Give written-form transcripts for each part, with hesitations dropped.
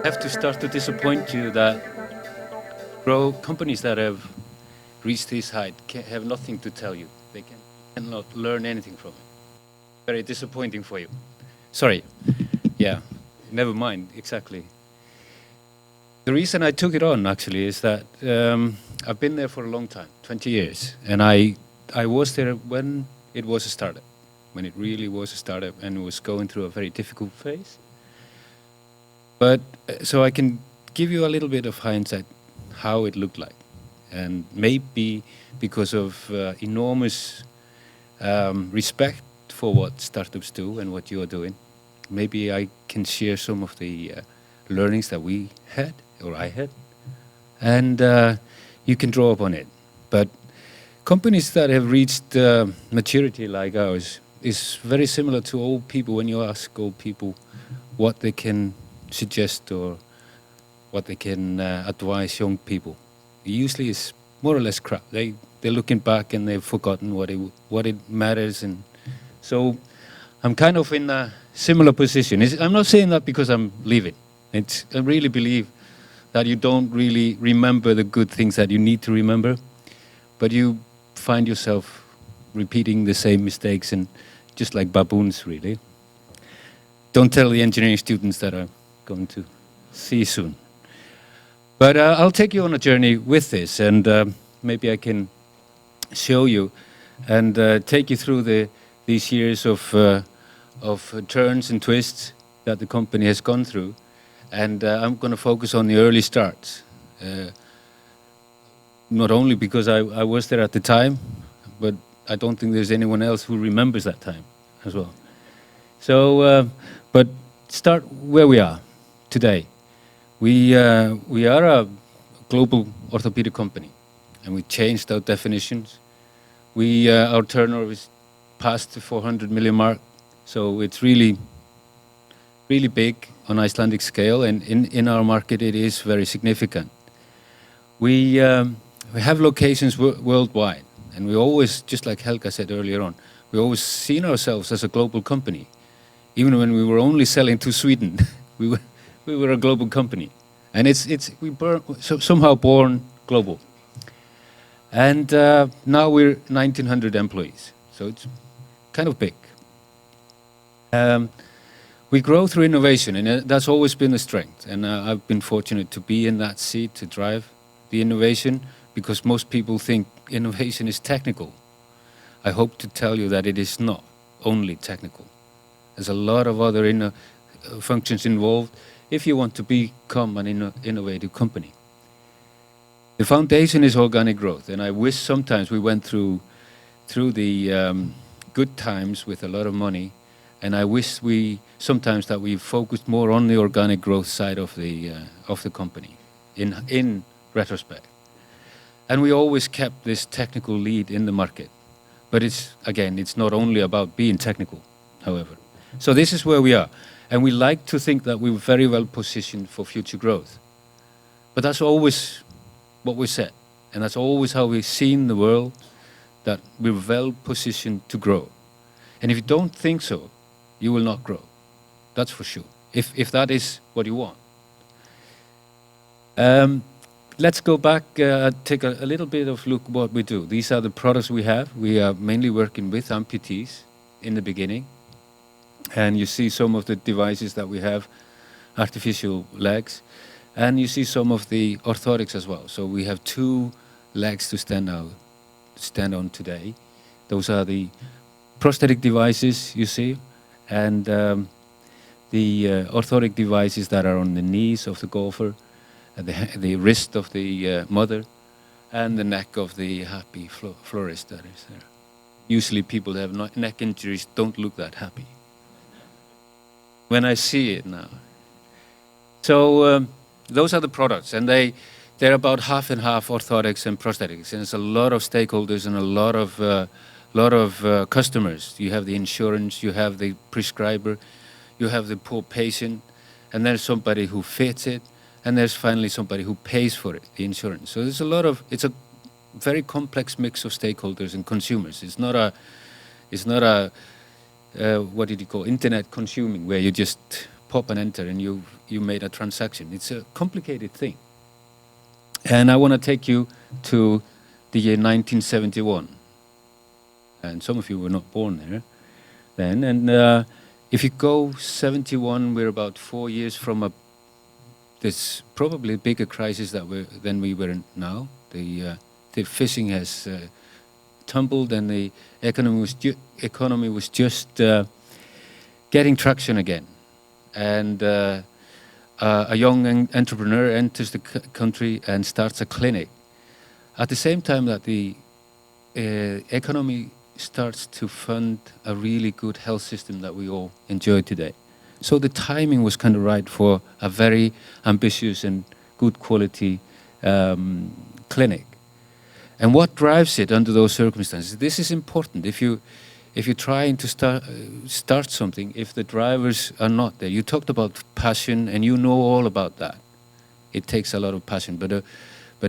I have to start to disappoint you that companies that have reached this height have nothing to tell you. They cannot learn anything from it. Very disappointing for you. Sorry. Yeah, never mind, exactly. The reason I took it on, actually, is that I've been there for a long time, 20 years. And I was there when it was a startup, when it really was a startup and was going through a very difficult phase. But so I can give you a little bit of hindsight how it looked like. And maybe because of enormous respect for what startups do and what you are doing, maybe I can share some of the learnings that we had, or I had, and you can draw upon it. But companies that have reached maturity like ours is very similar to old people. When you ask old people what they can suggest or what they can advise young people, it usually is more or less crap. They're looking back and they've forgotten what it matters, and so I'm kind of in a similar position. I'm not saying that because I'm leaving. I really believe that you don't really remember the good things that you need to remember, but you find yourself repeating the same mistakes, and just like baboons, really. Don't tell the engineering students that I'm going to see you soon. But I'll take you on a journey with this, and maybe I can show you and take you through these years of turns and twists that the company has gone through. And I'm going to focus on the early starts. Not only because I was there at the time, but I don't think there's anyone else who remembers that time as well. So, but start where we are today. We are a global orthopedic company, and we changed our definitions. Our turnover is past the 400 million mark, so it's really big on Icelandic scale, and in our market it is very significant. We have locations worldwide, and we always, just like Helga said earlier on, we always seen ourselves as a global company. Even when we were only selling to Sweden, we were a global company, and somehow born global. And now we're 1,900 employees, so it's kind of big. We grow through innovation, and that's always been a strength. And I've been fortunate to be in that seat to drive the innovation, because most people think innovation is technical. I hope to tell you that it is not only technical. There's a lot of other functions involved if you want to become an innovative company. The foundation is organic growth, and I wish sometimes we went through the good times with a lot of money, and I wish sometimes that we focused more on the organic growth side of the company in retrospect. And we always kept this technical lead in the market. But it's not only about being technical, however. So this is where we are. And we like to think that we're very well positioned for future growth. But that's always what we said. And that's always how we've seen the world, that we're well positioned to grow. And if you don't think so, you will not grow. That's for sure, if that is what you want. Let's go back, take a little bit of look what we do. These are the products we have. We are mainly working with amputees in the beginning. And you see some of the devices that we have, artificial legs. And you see some of the orthotics as well. So we have 2 legs to stand on today. Those are the prosthetic devices you see, and the orthotic devices that are on the knees of the golfer, the wrist of the mother, and the neck of the happy florist that is there. Usually people that have neck injuries don't look that happy when I see it now. So those are the products, and they're about half and half orthotics and prosthetics, and it's a lot of stakeholders and a lot of customers. You have the insurance, you have the prescriber, you have the poor patient, and there's somebody who fits it, and there's finally somebody who pays for it, the insurance. So there's it's a very complex mix of stakeholders and consumers. It's not a what did you call internet consuming, where you just pop and enter and you made a transaction. It's a complicated thing. And I want to take you to the year 1971. And some of you were not born there then. And if you go 71, we're about 4 years from this probably bigger crisis than we were in now. The fishing has tumbled, and the economy was just getting traction again. And a young entrepreneur enters the country and starts a clinic. At the same time that the economy starts to fund a really good health system that we all enjoy today. So the timing was kind of right for a very ambitious and good quality clinic. And what drives it under those circumstances? This is important. If you're trying to start something, if the drivers are not there. You talked about passion, and you know all about that. It takes a lot of passion, but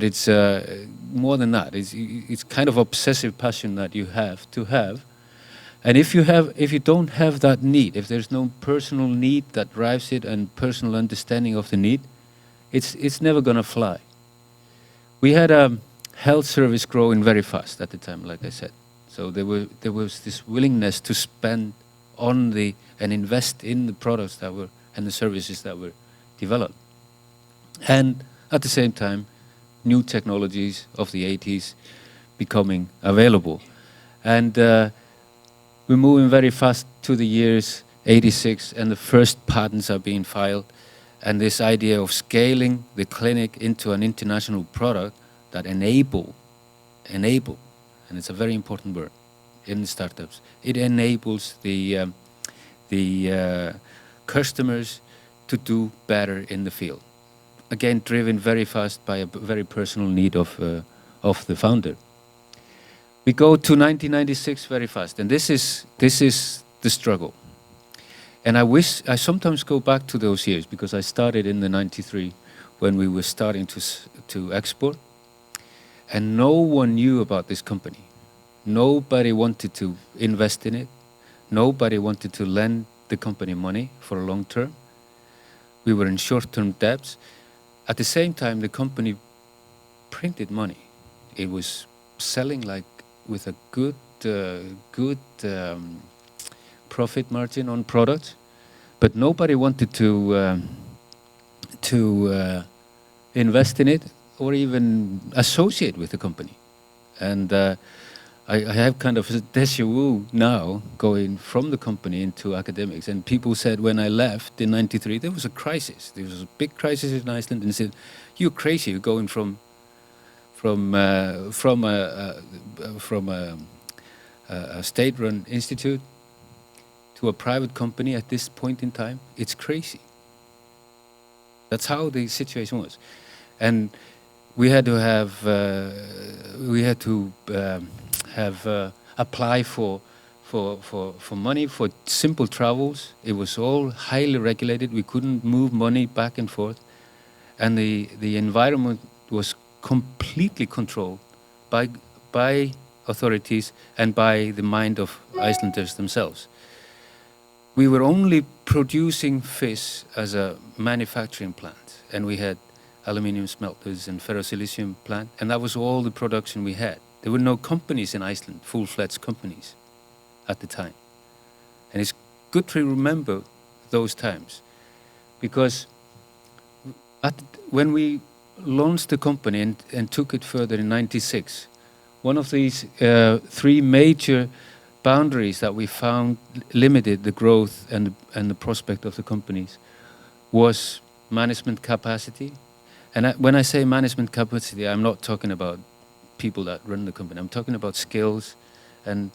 it's more than that. It's kind of obsessive passion that you have to have. And if you don't have that need, if there's no personal need that drives it and personal understanding of the need, it's never gonna fly. We had a health service growing very fast at the time, like I said. So there was this willingness to spend on and invest in the products and the services that were developed. And at the same time, new technologies of the 80s becoming available. And we're moving very fast to the years 86, and the first patents are being filed. And this idea of scaling the clinic into an international product that enable, and it's a very important word in the startups. It enables the customers to do better in the field. Again, driven very fast by a very personal need of the founder. We go to 1996 very fast, and this is the struggle. And I sometimes go back to those years, because I started in the 93 when we were starting to export. And no one knew about this company. Nobody wanted to invest in it. Nobody wanted to lend the company money for a long term. We were in short-term debts. At the same time, the company printed money. It was selling like with a good profit margin on products, but nobody wanted to invest in it or even associate with the company. And I have kind of a déjà vu now, going from the company into academics. And people said when I left in 93, there was a crisis. There was a big crisis in Iceland, and they said, "You're crazy. You're going from a state-run institute to a private company at this point in time. It's crazy." That's how the situation was, and we had to apply for money for simple travels. It was all highly regulated. We couldn't move money back and forth, and the environment was completely controlled by authorities and by the mind of Icelanders themselves. We were only producing fish as a manufacturing plant, and we had aluminium smelters and ferrosilicium plant, and that was all the production we had. There were no companies in Iceland, full-fledged companies at the time. And it's good to remember those times, because when we launched the company and took it further in 96, one of these three major boundaries that we found limited the growth and the prospect of the companies was management capacity. And when I say management capacity, I'm not talking about people that run the company. I'm talking about skills and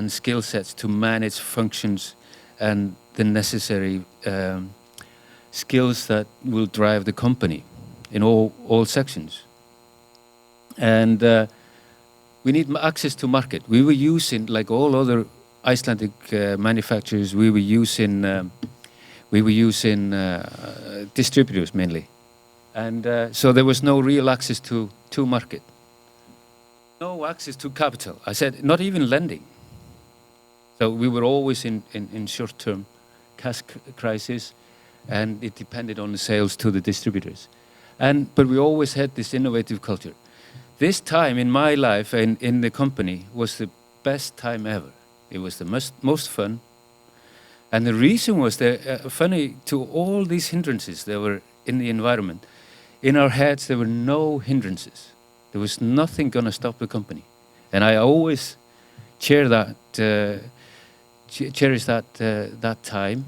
skill sets to manage functions and the necessary skills that will drive the company in all sections. And we need access to market. We were using, like all other Icelandic manufacturers, we were using distributors mainly. And so there was no real access to market. no access to capital. I said, not even lending. So we were always in short-term cash crisis, and it depended on the sales to the distributors. But we always had this innovative culture. This time in my life and in the company was the best time ever. It was the most fun. And the reason was that, funny, to all these hindrances that were in the environment, in our heads there were no hindrances. There was nothing going to stop the company. And I always cherish that time.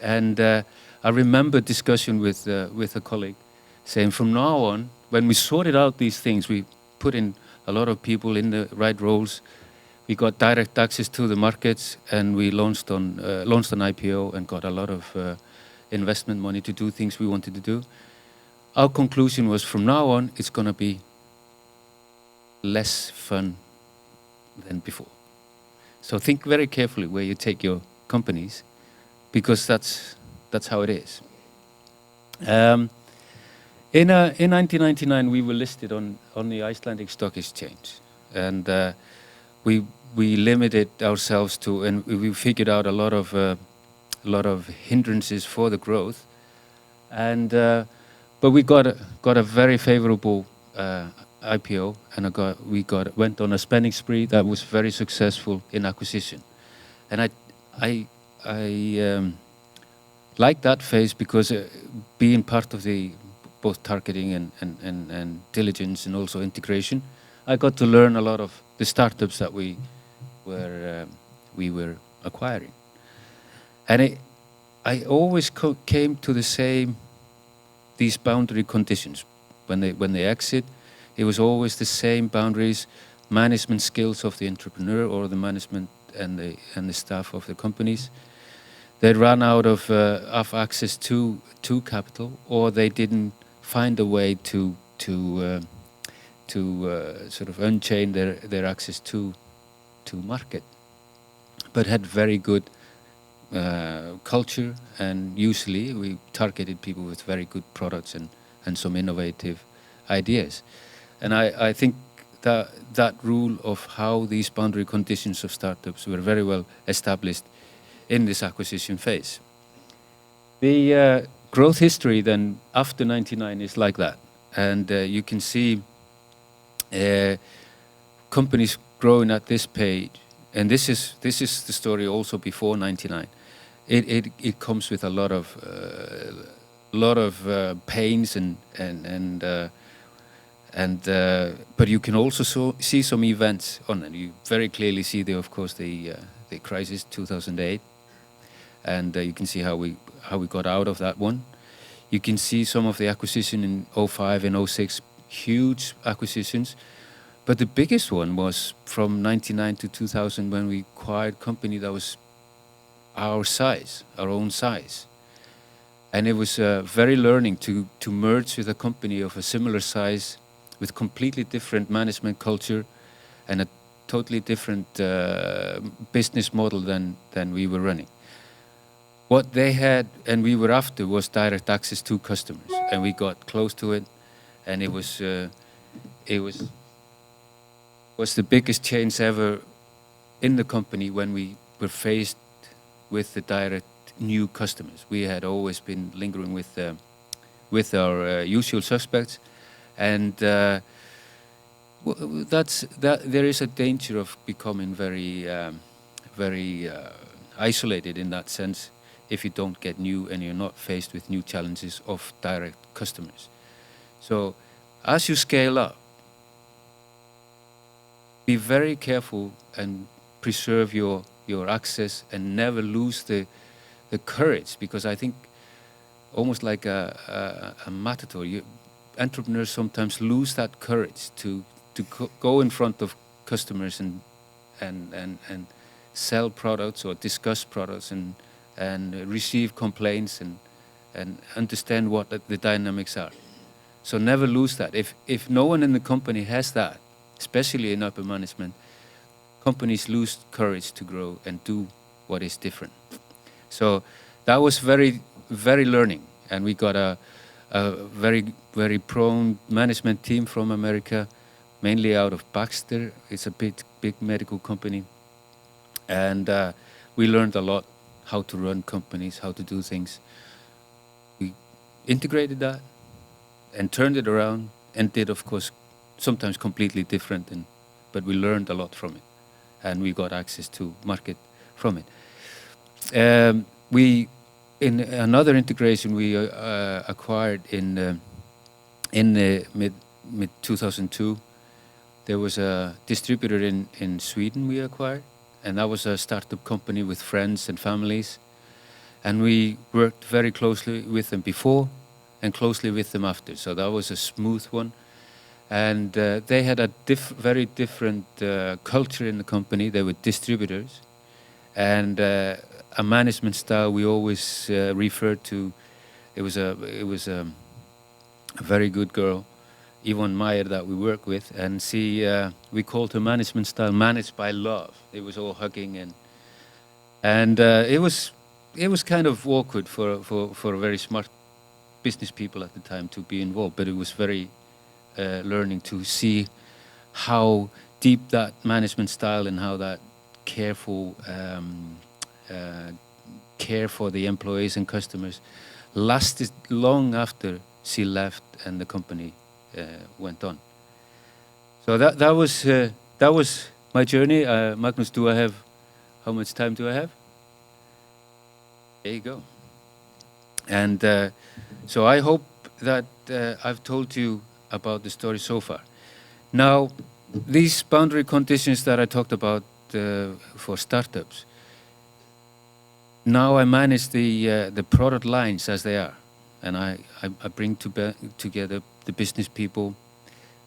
And I remember discussion with a colleague saying, from now on, when we sorted out these things, we put in a lot of people in the right roles. We got direct access to the markets, and we launched an IPO and got a lot of investment money to do things we wanted to do. Our conclusion was, from now on, it's going to be less fun than before. So think very carefully where you take your companies, because that's how it is. In 1999, we were listed on the Icelandic Stock Exchange, and we limited ourselves to, and we figured out a lot of hindrances for the growth, and but we got a very favorable IPO, and we went on a spending spree that was very successful in acquisition, and I like that phase because being part of the both targeting and diligence and also integration, I got to learn a lot of the startups that we were acquiring, and I always came to these boundary conditions when they exit. It was always the same boundaries, management skills of the entrepreneur or the management and the staff of the companies. They ran out of access to capital, or they didn't find a way to sort of unchain their access to market, but had very good culture, and usually we targeted people with very good products and some innovative ideas. And I think that rule of how these boundary conditions of startups were very well established in this acquisition phase. The growth history then after 99 is like that, and you can see companies growing at this page, and this is the story also before 99. It comes with a lot of pains but you can also see some events on it. You very clearly see of course the crisis 2008, and you can see how we got out of that one. You can see some of the acquisition in 05 and 06, huge acquisitions. But the biggest one was from 99 to 2000, when we acquired a company that was our own size. And it was very learning to merge with a company of a similar size with completely different management culture and a totally different business model than we were running. What they had and we were after was direct access to customers, and we got close to it, and it was the biggest change ever in the company when we were faced with the direct new customers. We had always been lingering with our usual suspects, and there is a danger of becoming very isolated in that sense if you don't get new and you're not faced with new challenges of direct customers. So as you scale up, be very careful and preserve your access and never lose the courage, because I think almost like a matador, entrepreneurs sometimes lose that courage to go in front of customers and sell products or discuss products and receive complaints and understand what the dynamics are. So never lose that. If no one in the company has that, especially in upper management, companies lose courage to grow and do what is different. So that was very, very learning, and we got a very, very prone management team from America, mainly out of Baxter. It's a big medical company. And we learned a lot how to run companies, how to do things. We integrated that and turned it around and did, of course, sometimes completely different, but we learned a lot from it. And we got access to market from it. In another integration we acquired in mid 2002, there was a distributor in Sweden we acquired, and that was a startup company with friends and families, and we worked very closely with them before and closely with them after. So that was a smooth one, and they had a very different culture in the company. They were distributors, and a management style we always referred to. It was a very good girl, Yvonne Meyer, that we work with, and we called her management style "managed by love." It was all hugging, and it was kind of awkward for very smart business people at the time to be involved, but it was very learning to see how deep that management style and how that careful care for the employees and customers lasted long after she left and the company went on. So that was my journey. Magnus, how much time do I have? There you go. And so I hope that I've told you about the story so far. Now, these boundary conditions that I talked about for startups, now I manage the product lines as they are, and I bring together the business people,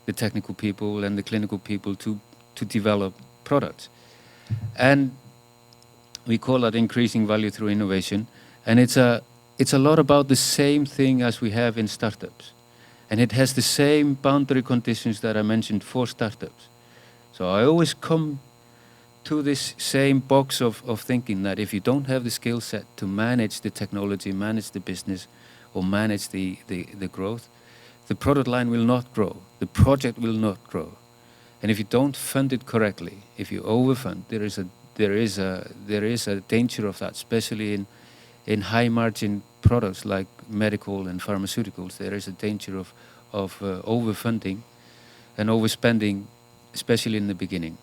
the technical people, and the clinical people to develop products. And we call that increasing value through innovation, and it's a lot about the same thing as we have in startups, and it has the same boundary conditions that I mentioned for startups. So I always come to this same box of thinking that if you don't have the skill set to manage the technology, manage the business, or manage the growth, the product line will not grow, the project will not grow. And if you don't fund it correctly, if you overfund, there is a danger of that, especially in high margin products like medical and pharmaceuticals. There is a danger of overfunding and overspending, especially in the beginning.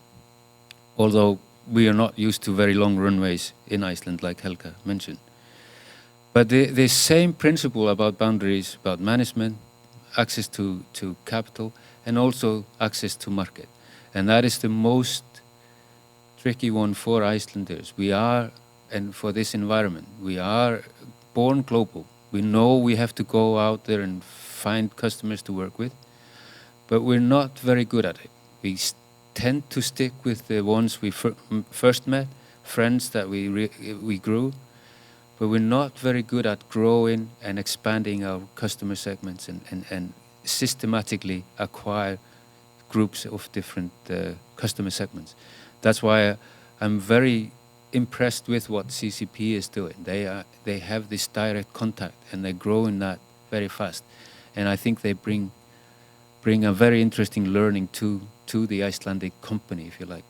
Although we are not used to very long runways in Iceland, like Helga mentioned. But the same principle about boundaries, about management, access to capital, and also access to market. And that is the most tricky one for Icelanders. We are, and for this environment, we are born global. We know we have to go out there and find customers to work with, but we're not very good at it. We tend to stick with the ones we first met, friends that we grew, but we're not very good at growing and expanding our customer segments and systematically acquire groups of different customer segments. That's why I'm very impressed with what CCP is doing. They have this direct contact and they're growing that very fast. And I think they bring a very interesting learning to the Icelandic company, if you like,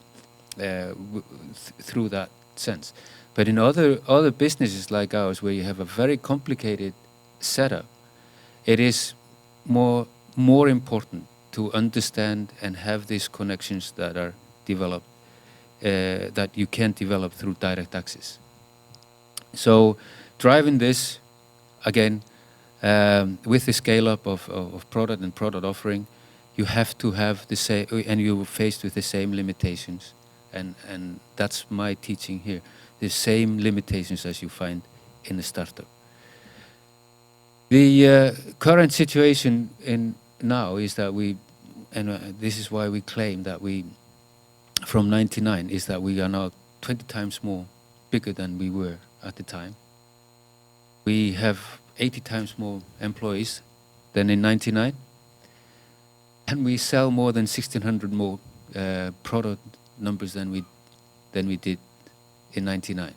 through that sense. But in other businesses like ours, where you have a very complicated setup, it is more important to understand and have these connections that are developed, that you can't develop through direct access. So driving this, again, with the scale up of product and product offering, you have to have the same, and you're faced with the same limitations, and that's my teaching here, the same limitations as you find in a startup. The current situation now is that this is why we claim that from 99, is that we are now 20 times more bigger than we were at the time. We have 80 times more employees than in 99. And we sell more than 1,600 more product numbers than we did in 99.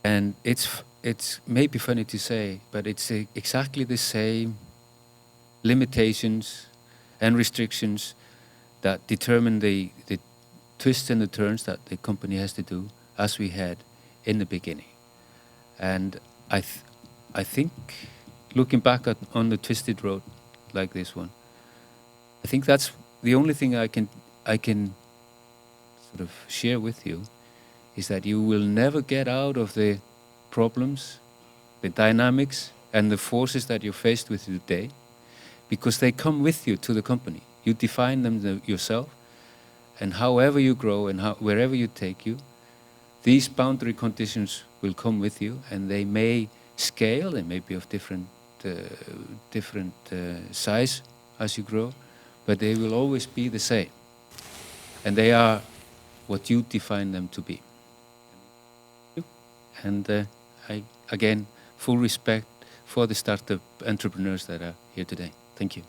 And it's maybe funny to say, but it's exactly the same limitations and restrictions that determine the twists and the turns that the company has to do, as we had in the beginning. And I think, looking back on the twisted road like this one, I think that's the only thing I can sort of share with you, is that you will never get out of the problems, the dynamics, and the forces that you're faced with today, because they come with you to the company. You define them yourself, and however you grow and wherever you take you, these boundary conditions will come with you, and they may scale, they may be of different size as you grow, but they will always be the same. And they are what you define them to be. And I, again, full respect for the startup entrepreneurs that are here today. Thank you.